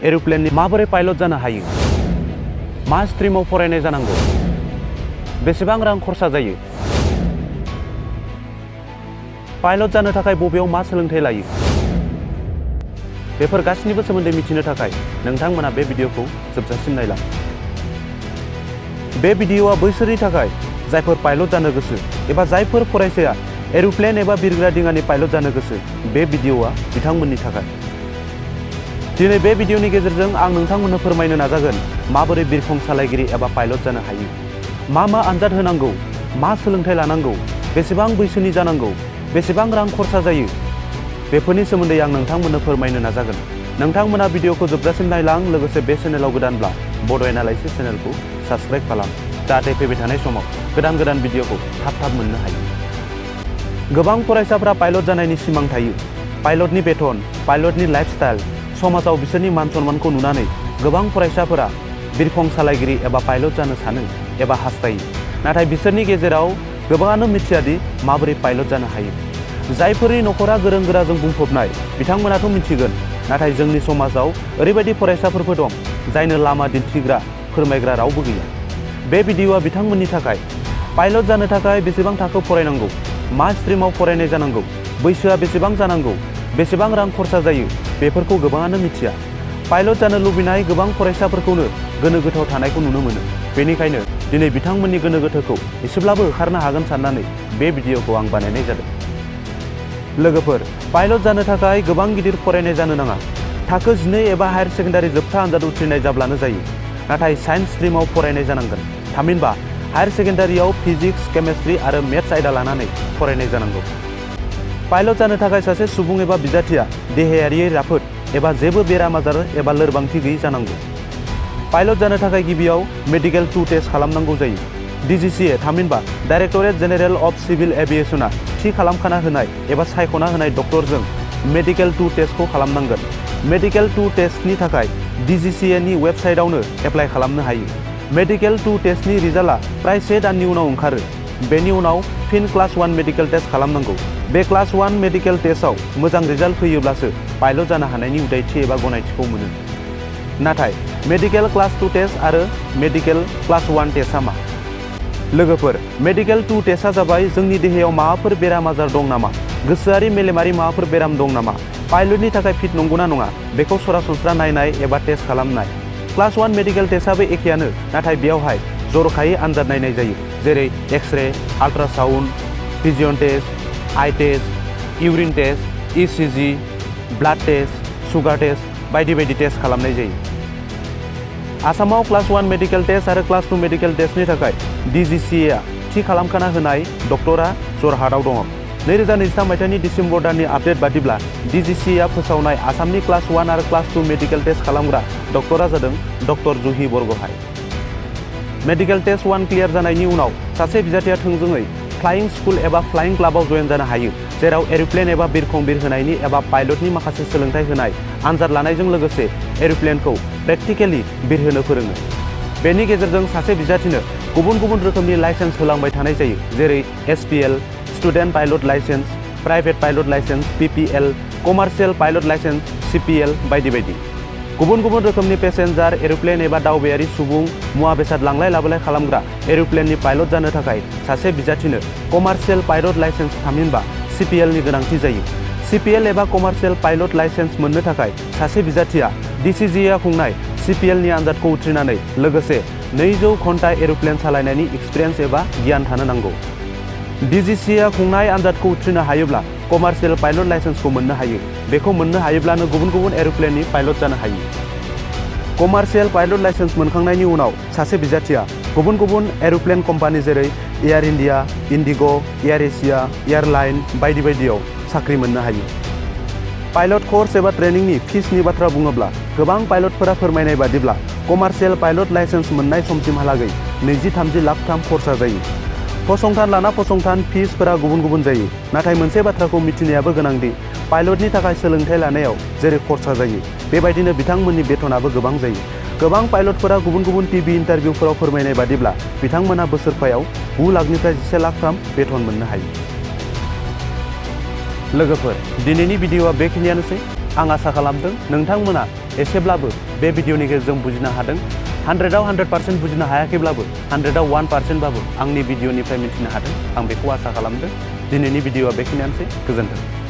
एर'प्लेननि माबोरै पाइलट जानो हायो, मा स्ट्रिमाव फरायनाय जानांगौ, बेसेबां रां खरसा जायो, पाइलट जानो थाखाय बबेयाव मा सोलोंथाइ लायो, बेफोर गासैनिबो सोमोन्दै मिथिनो थाखाय नोंथांमोना बे भिडिअखौ जोबजासिम नायलां। बे भिडिअआ बैसोरनि थाखाय जायफोर पाइलट जानो गोसो एबा जायफोर फरायसाया एर'प्लेन एबा बिरग्रा दिङानि पाइलट जानो गोसो, बे भिडिअआ बिथांमोननि थाखाय। दिनै बे भिडिअनि गेजेरजों आं नोंथांमोननो फोरमायनो नाजागोन माबोरै बिरखं सालायगिरि एबा पाइलट जानो हायो, मा आनजाद होनांगौ, मा सोलोंथाइ लानांगौ, बेसेबां बैसोनि जानांगौ, बेसेबां रां खरसा जायो, बेफोरनि सोमोन्दै आं नोंथांमोननो फोरमायनो नाजागोन। नोंथांमोना भिडिअखौ जोबजासिम नायलां, लोगोसे बे चेनेलाव गोदानब्ला बड' एनालाइसिस चेनेलखौ साबस्क्राइब खालाम, जाहाथे फैबाय थानाय समाव गोदान भिडिअखौ थाब मोननो हायो। गोबां फरायसाफोरा पाइलट जानायनि सिमां थायो। पाइलटनि बेथन, पाइलटनि लाइफस्टाइल, समाजाव बिसोरनि मान सन्मानखौ नुनानै गोबां फरायसाफोरा बिरखं सालायगिरि एबा पाइलट जानो सानो एबा हास्थायो। नाथाय बिसोरनि गेजेराव गोबाङानो मिथियादि माबोरै पाइलट जानो हायो। जायफोरनि नखरा गोरों गोराजों बुंफबनाय बिथांमोनाथ' मिथिगोन, नाथाय जोंनि समाजाव ओरैबायदि फरायसाफोरबो दं जायनो लामा दिन्थिग्रा, फोरमायग्रा रावबो गैया। बे भिडिअआ बिथांमोननि थाखाय। पाइलट जानो थाखाय बेसेबां थाखो फरायनांगौ, मा स्ट्रिमाव फरायनाय जानांगौ, बैसोआ बेसेबां जानांगौ, बेसेबां रां खरसा जायो, बेफोरखौ गोबाङानो मिथिया। पाइलट जानो लुबैनाय गोबां फरायसाफोरखौनो गोनो गोथोआव थानायखौ नुनो मोनो। बेनिखायनो दिनै बिथांमोननि गोनो गोथोखौ एसेब्लाबो होखारनो हागोन साननानै बे भिडिअखौ आं बानायनाय जादों। लोगोफोर, पाइलट जानो थाखाय गोबां गिदिर फरायनाय जानो नाङा। थाखो 12 एबा हायार सेकेन्डारि जोबथा आनजाद उथ्रिनाय जाब्लानो जायो। नाथाय साइन्स स्ट्रिमाव फरायनाय जानांगोन। थामहिनबा हायार सेकेन्डारियाव फिजिक्स, केमेस्ट्रि आरो मेथ्स आयदा लानानै फरायनाय जानांगौ। पाइलट जानो थाखाय सासे सुबुं एबा बिजाथिया देहायारियै राफोद एबा जेबो बेराम आजार एबा लोरबांथि गैयै जानांगौ। पाइलट जानो थाखाय गिबियाव मेडिकेल 2 टेस्ट खालामनांगौ जायो। DGCA थामहिनबा डाइरेक्टरेट जेनेरेल अफ सिभिल एभिएसनआ थि खालामखाना होनाय एबा सायख'ना होनाय डक्टरजों मेडिकेल 2 टेस्टखौ खालामनांगोन। मेडिकेल 2 टेस्टनि थाखाय DGCA नि वेबसाइटआवनो एप्लाइ खालामनो हायो। मेडिकेल 2 टेस्टनि रिजाल्टआ प्राय 1 दाननि उनाव ओंखारो। बेनि उनाव फिन क्लास 1 मेडिकेल टेस्ट खालामनांगौ। बे क्लास 1 मेडिकेल टेस्टआव मोजां रिजाल्ट फैयोब्लासो पाइलट जानो हानायनि उदायथि एबा गनायथिखौ मोनो। नाथाय मेडिकेल क्लास 2 टेस्ट आरो मेडिकेल क्लास 1 टेस्टआ मा? लोगोफोर, मेडिकेल 2 टेस्टआ जाबाय जोंनि देहायाव माबाफोर बेराम आजार दं नामा, गोसोआरि मेलेमारि माबाफोर बेराम दं नामा, पाइलटनि थाखाय फिट नंगौना नङा, बेखौ सरासनस्रा नायनाय एबा टेस्ट खालामनाय। क्लास 1 मेडिकेल टेस्टआबो एखेयानो, नाथाय बेयावहाय जर'खायै आनजाद नायनाय जायो, जेरै x-ray, ultrasound, vision test, eye test, urine test, ECG, blood test, sugar test बायदि टेस्ट खालामनाय जायो। आसामाव क्लास 1 मेडिकेल टेस्ट आरो क्लास 2 मेडिकेल टेस्टनि थाखाय DGCA थि खालामखाना होनाय डक्टरा जरहाटआव दङ। 2023 मायथाइनि डिसेम्बर दाननि आपडेट बादिब्ला DGCA फोसावनाय आसामनि क्लास 1 आरो क्लास 2 मेडिकेल टेस्ट खालामग्रा डक्टरा जादों doctor Juhi बरग'हाइ। Medical test 1 clear जानायनि उनाव सासे बिजाथिया थोंजोङै फ्लाइं स्कुल एबा फ्लाइं क्लाबाव जयेन जानो हायो, जेराव एर'प्लेन एबा बिरखं बिरहोनायनि एबा पाइलटनि माखासे सोलोंथाइ होनाय, आनजाद लानायजों लोगोसे एर'प्लेनखौ प्रेक्टिकेलि बिरहोनो फोरोङो। बेनि गेजेरजों सासे बिजाथिनो गुबुन रोखोमनि लाइसेन्स होलांबाय थानाय जायो, जेरै SPL, student pilot licence, private pilot licence PPL, commercial pilot licence CPL बायदि। गुबुन रोखोमनि पेसेन्जार एर'प्लेन एबा दावबायारि सुबुं मुवा बेसाद लांलाय लाबोलाय खालामग्रा एर'प्लेननि पाइलट जानो थाखाय सासे बिजाथिनो कमार्शियेल पाइलट लाइसेन्स थामहिनबा CPL नि गोनांथि जायो। CPL एबा कमार्शियेल पाइलट लाइसेन्स मोननो थाखाय सासे बिजाथिया DCGA खुंनाय CPL नि आनजादखौ उथ्रिनानै लोगोसे 200 घन्टा एर'प्लेन सालायनायनि एक्सपिरियेन्स एबा गियान थानो नांगौ। DGCA खुंनाय आनजादखौ उथ्रिनो हायोब्ला कमार्शियेल पाइलट लाइसेन्सखौ मोननो हायो। बेखौ मोननो हायोब्लानो गुबुन एर'प्लेननि पाइलट जानो हायो। कमार्शियेल पाइलट लाइसेन्स मोनखांनायनि उनाव सासे बिजाथिया गुबुन एर'प्लेन कम्पानि जेरै Air India, IndiGo', Air Asia, airline बायदियाव साख्रि मोननो हायो। पाइलट कर्स एबा ट्रेनिंनि फिसनि बाथ्रा बुङोब्ला गोबां पाइलटफोरा फोरमायनाय बादिब्ला कमार्शियेल पाइलट लाइसेन्स मोननाय समसिमहालागै 20-30 लाख खरसा जायो। फसंथान लाना फसंथान फिसफोरा गुबुन जायो। नाथाय मोनसे बाथ्राखौ मिथिनायाबो गोनांदि पाइलटनि थाखाय सोलोंथाइ लानायाव जेरै खरसा जायो, बेबायदिनो बिथांमोननि बेथनाबो गोबां जायो। गोबां पाइलटफोरा गुबुन टिभि इन्टारभिउफोराव फोरमायनाय बादिब्ला बिथांमोना बोसोरफायाव 9 लाखनिफ्राय 11 लाख बेथन मोननो हायो। लोगोफोर, दिनैनि भिडिअआ बेखिनियानोसै। आं आसा खालामदों नोंथांमोना एसेब्लाबो बे भिडिअनि गेजेरजों बुजिनो हादों। 100आव 100% बुजिनो हायाखैब्लाबो 100आव 1%बाबो आंनि भिडिअनिफ्राय मिथिनो हादों। आं बेखौ आसा खालामदों। दिनैनि भिडिअआ बेखिनियानोसै। गोजोन्थों।